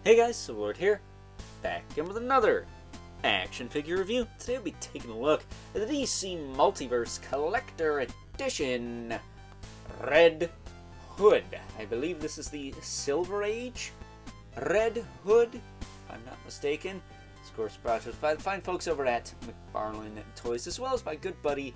Hey guys, Sword here, back again with another action figure review. Today we'll be taking a look at the DC Multiverse Collector Edition Red Hood. I believe this is the Silver Age Red Hood, if I'm not mistaken. It's of course brought to us by the fine folks over at McFarlane Toys, as well as my good buddy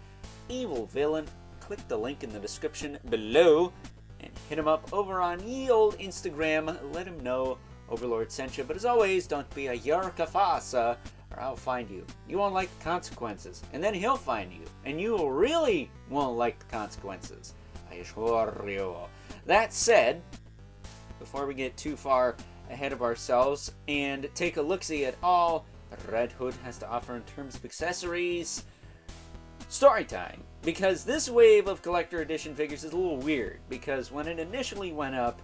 Evil Villain. Click the link in the description below and hit him up over on ye old Instagram. Let him know Overlord sent you, but as always, don't be a Yarkafasa, or I'll find you. You won't like the consequences, and then he'll find you, and you really won't like the consequences. I assure you. That said, before we get too far ahead of ourselves and take a look-see at all the Red Hood has to offer in terms of accessories, story time. Because this wave of collector edition figures is a little weird, because when it initially went up,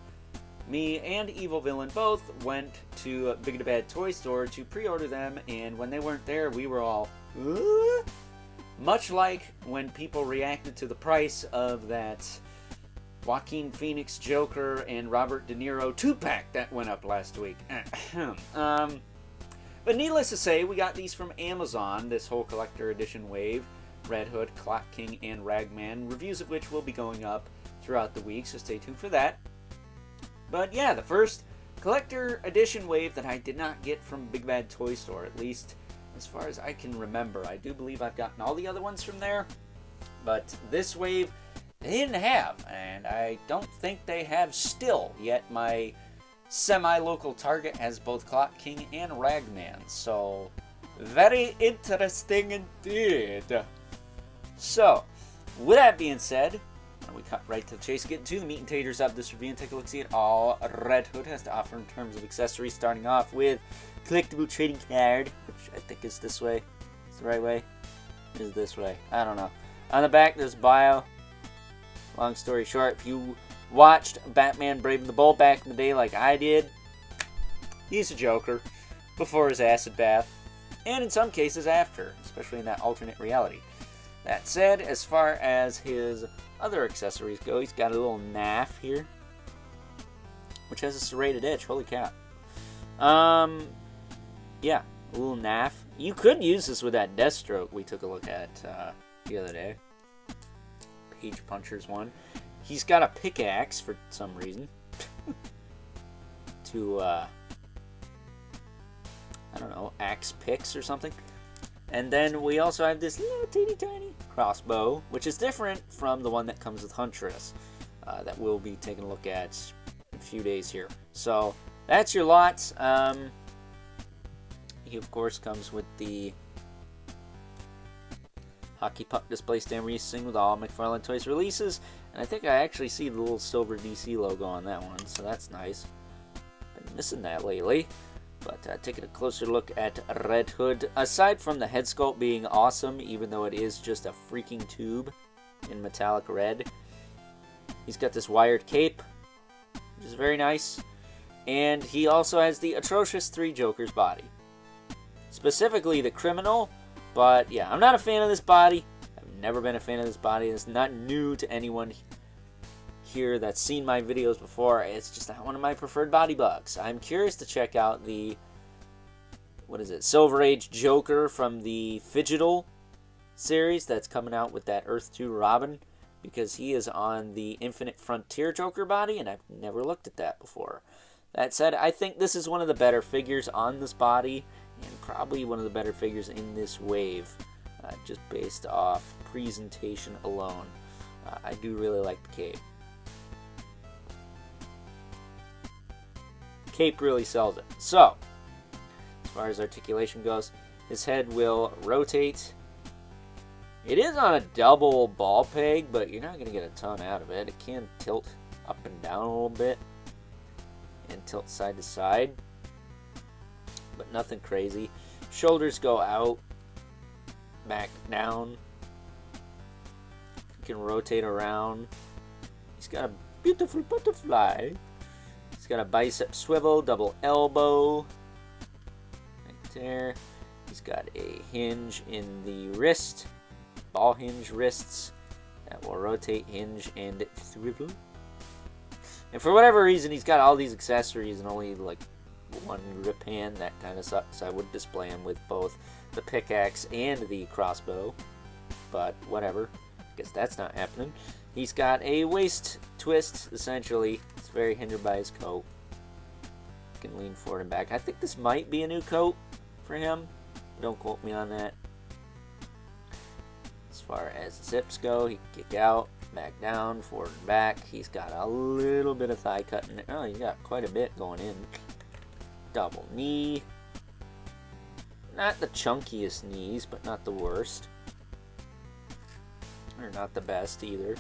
me and Evil Villain both went to Big and Bad Toy Store to pre-order them, and when they weren't there, we were all, much like when people reacted to the price of that Joaquin Phoenix Joker and Robert De Niro 2-pack that went up last week. But needless to say, we got these from Amazon, this whole collector edition wave, Red Hood, Clock King, and Ragman, reviews of which will be going up throughout the week, so stay tuned for that. But yeah, the first collector edition wave that I did not get from Big Bad Toy Store, at least as far as I can remember. I do believe I've gotten all the other ones from there, but this wave they didn't have, and I don't think they have still, yet my semi-local Target has both Clock King and Ragman, so very interesting indeed. So, with that being said, we cut right to the chase, get to the meat and taters of this review and take a look see at all Red Hood has to offer in terms of accessories, starting off with collectible trading card, which I think is this way. Is the right way? Is this way? I don't know. On the back there's bio. Long story short, if you watched Batman Brave and the Bold back in the day like I did, he's a Joker before his acid bath, and in some cases after, especially in that alternate reality. That said, as far as his other accessories go, he's got a little naff here, which has a serrated edge. Holy cow. Yeah, a little naff. You could use this with that Deathstroke we took a look at the other day. Page Puncher's one. He's got a pickaxe for some reason. to, I don't know, axe picks or something. And then we also have this little teeny tiny crossbow, which is different from the one that comes with Huntress, that we'll be taking a look at in a few days here. So that's your lot. He of course comes with the hockey puck display stand we're used to seeing with all McFarlane Toys releases, and I think I actually see the little silver DC logo on that one, so that's nice. Been missing that lately. But taking a closer look at Red Hood, aside from the head sculpt being awesome, even though it is just a freaking tube in metallic red, he's got this wired cape, which is very nice, and he also has the atrocious Three Jokers body. Specifically the criminal, but yeah, I'm not a fan of this body. I've never been a fan of this body. It's not new to anyone here that's seen my videos before. It's just not one of my preferred body bugs. I'm curious to check out the, what is it, Silver Age Joker from the Fidgetal series that's coming out with that Earth 2 Robin, because he is on the Infinite Frontier Joker body, and I've never looked at that before. That said, I think this is one of the better figures on this body, and probably one of the better figures in this wave, just based off presentation alone. I do really like the cape. Cape really sells it. So, as far as articulation goes, his head will rotate. It is on a double ball peg, but you're not going to get a ton out of it. It can tilt up and down a little bit and tilt side to side, but nothing crazy. Shoulders go out, back down. You can rotate around. He's got a beautiful butterfly. He's got a bicep swivel, double elbow, right there. He's got a hinge in the wrist, ball hinge wrists that will rotate, hinge, and swivel. And for whatever reason, he's got all these accessories and only like one grip hand. That kind of sucks. I would display him with both the pickaxe and the crossbow, but whatever. Guess that's not happening. He's got a waist twist, essentially. It's very hindered by his coat. Can lean forward and back. I think this might be a new coat for him. Don't quote me on that. As far as zips go, he can kick out, back down, forward and back. He's got a little bit of thigh cutting. Oh, you got quite a bit going in. Double knee. Not the chunkiest knees, but not the worst. Or not the best either.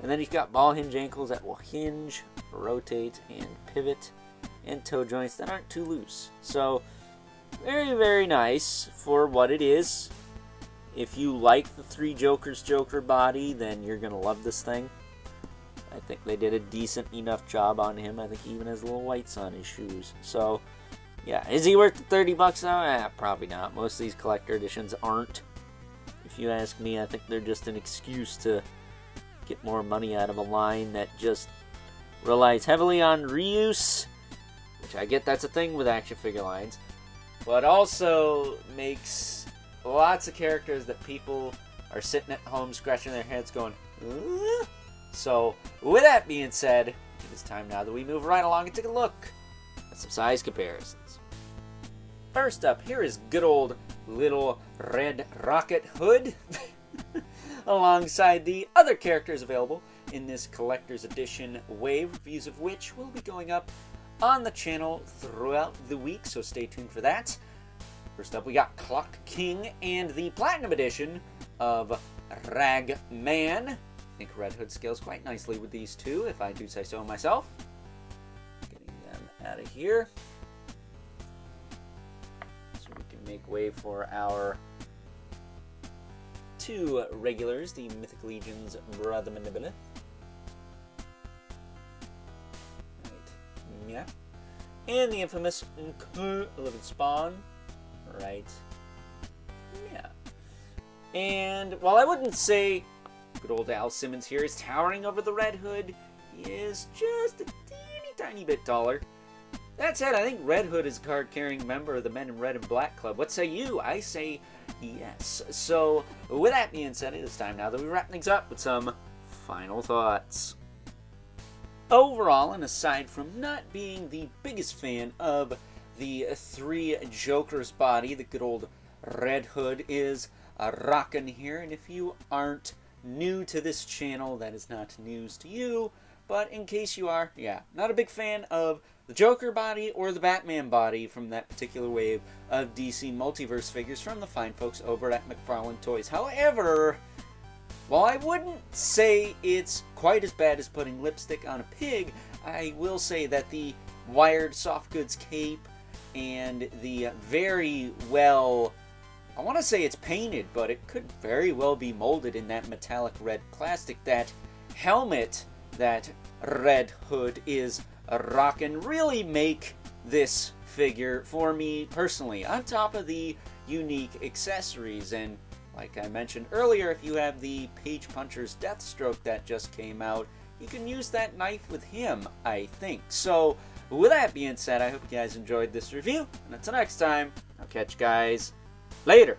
And then he's got ball hinge ankles that will hinge, rotate, and pivot, and toe joints that aren't too loose. So, very, very nice for what it is. If you like the Three Jokers Joker body, then you're going to love this thing. I think they did a decent enough job on him. I think he even has little whites on his shoes. So, yeah. Is he worth the $30 though? Probably not. Most of these collector editions aren't. If you ask me, I think they're just an excuse to get more money out of a line that just relies heavily on reuse, which I get that's a thing with action figure lines, but also makes lots of characters that people are sitting at home scratching their heads going, ugh? So with that being said, it is time now that we move right along and take a look at some size comparisons. First up, here is good old Little Red Rocket Hood alongside the other characters available in this collector's edition wave, reviews of which will be going up on the channel throughout the week, so stay tuned for that. First up, we got Clock King and the Platinum Edition of Ragman. I think Red Hood scales quite nicely with these two, if I do say so myself. Getting them out of here. So we can make way for our two regulars, the Mythic Legion's Brother Manipula. Right, yeah. And the infamous 11 Spawn. Right, yeah. And while I wouldn't say good old Al Simmons here is towering over the Red Hood, he is just a teeny tiny bit taller. That said, I think Red Hood is a card-carrying member of the Men in Red and Black Club. What say you? I say yes. So, with that being said, it is time now that we wrap things up with some final thoughts. Overall, and aside from not being the biggest fan of the Three Jokers body, the good old Red Hood is rockin' here. And if you aren't new to this channel, that is not news to you. But in case you are, yeah, not a big fan of the Joker body or the Batman body from that particular wave of DC Multiverse figures from the fine folks over at McFarlane Toys. However, while I wouldn't say it's quite as bad as putting lipstick on a pig, I will say that the wired soft goods cape and the very well, I want to say it's painted, but it could very well be molded in that metallic red plastic, that helmet that Red Hood is rockin' really make this figure for me personally, on top of the unique accessories. And like I mentioned earlier, if you have the Page Puncher's Deathstroke that just came out, you can use that knife with him, I think. So with that being said, I hope you guys enjoyed this review, and until next time, I'll catch you guys later.